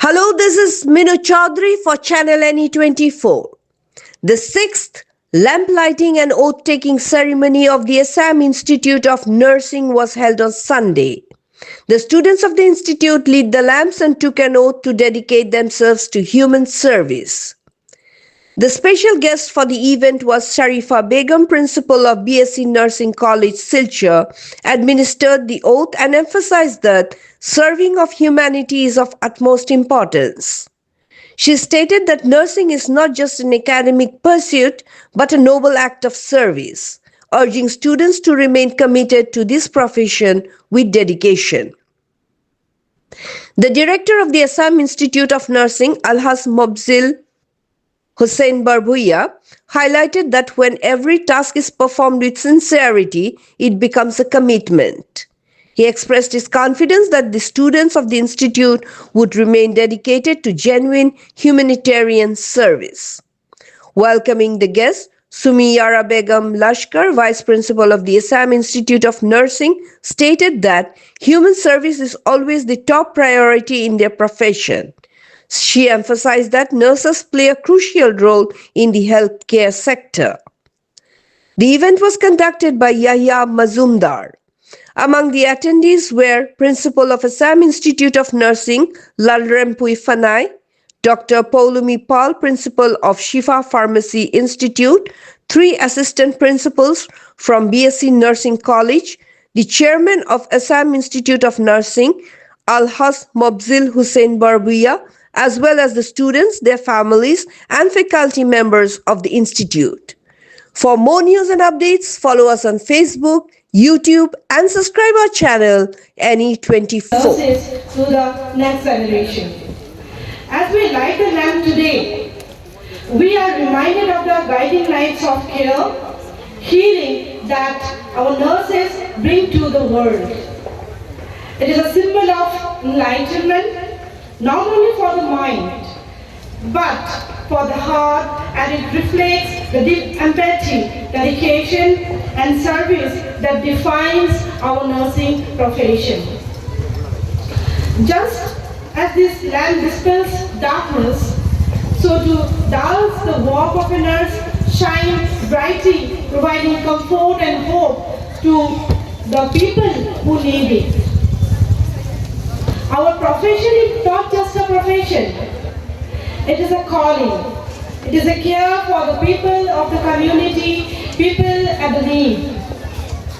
Hello, this is Minu Chaudhary for Channel NE24. The sixth lamp lighting and oath taking ceremony of the Assam Institute of Nursing was held on Sunday. The students of the institute lit the lamps and took an oath to dedicate themselves to human service. The special guest for the event was Sharifa Begum, principal of BSc Nursing College, Silchar, administered the oath and emphasized that serving of humanity is of utmost importance. She stated that nursing is not just an academic pursuit but a noble act of service, urging students to remain committed to this profession with dedication. The director of the Assam Institute of Nursing, Alhaj Mobzil Hussain Barbuya, highlighted that when every task is performed with sincerity, it becomes a commitment. He expressed his confidence that the students of the institute would remain dedicated to genuine humanitarian service. Welcoming the guests, Sumiyara Begum Lashkar, Vice Principal of the Assam Institute of Nursing, stated that human service is always the top priority in their profession. She emphasized that nurses play a crucial role in the healthcare sector. The event was conducted by Yahya Mazumdar. Among the attendees were Principal of Assam Institute of Nursing, Lalrempui Fanai, Dr. Paulumi Pal, Principal of Shifa Pharmacy Institute, 3 Assistant Principals from BSc Nursing College, the Chairman of Assam Institute of Nursing, Alhaj Mobzil Hussain Barbuya, as well as the students, their families, and faculty members of the institute. For more news and updates, follow us on Facebook, YouTube, and subscribe our channel NE24. To the next generation. As we light the lamp today, we are reminded of the guiding lights of care, healing that our nurses bring to the world. It is a symbol of enlightenment, not only for the mind, but for the heart, and it reflects the deep empathy, dedication, and service that defines our nursing profession. Just as this lamp dispels darkness, so to does the work of a nurse shine brightly, providing comfort and hope to the people who need it. Our profession is not just a profession, it is a calling. It is a care for the people of the community, people at the need.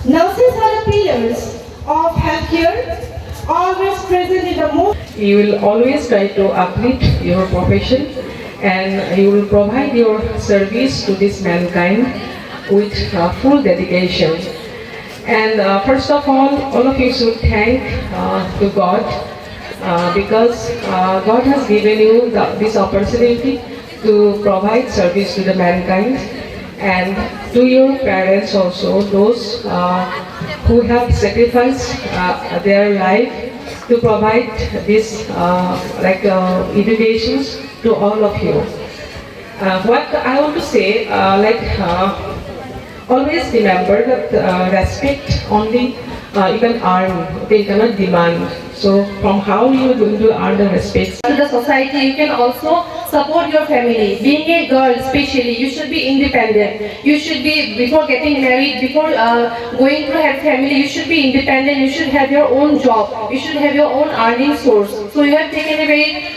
Nurses are the pillars of healthcare, always present in the most. You will always try to uplift your profession and you will provide your service to this mankind with full dedication. And first of all of you should thank to God because God has given you this opportunity to provide service to the mankind, and to your parents also, those who have sacrificed their life to provide this educations to all of you. What I want to say, always remember that respect only you can earn, they cannot demand. So from how you are going to earn the respect? To the society, you can also support your family. Being a girl especially, you should be independent. You should be, before getting married, before going to have family, you should be independent. You should have your own job. You should have your own earning source. So you have taken a very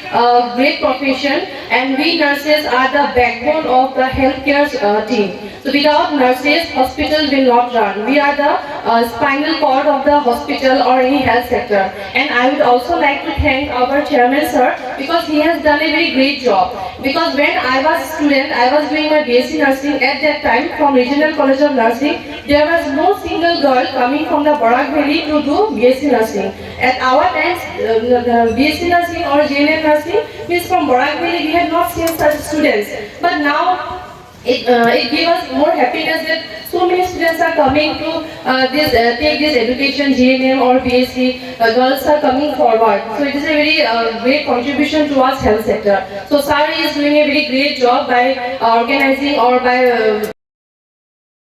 great profession, and we nurses are the backbone of the healthcare team. So without nurses, hospital will not run. We are the spinal cord of the hospital or any health sector. And I would also like to thank our chairman sir, because he has done a very great job. Because when I was a student, I was doing my BSc nursing at that time from Regional College of Nursing. There was no single girl coming from the Barak Valley to do BSc nursing. At our times, the BSc nursing or JNM nursing means from Barak Valley we had not seen such students. But now it gave us more happiness that so many students are coming to take this education, GNM or BSc. Girls are coming forward. So it is a very great contribution to our health sector. So Sari is doing a very great job by organizing or by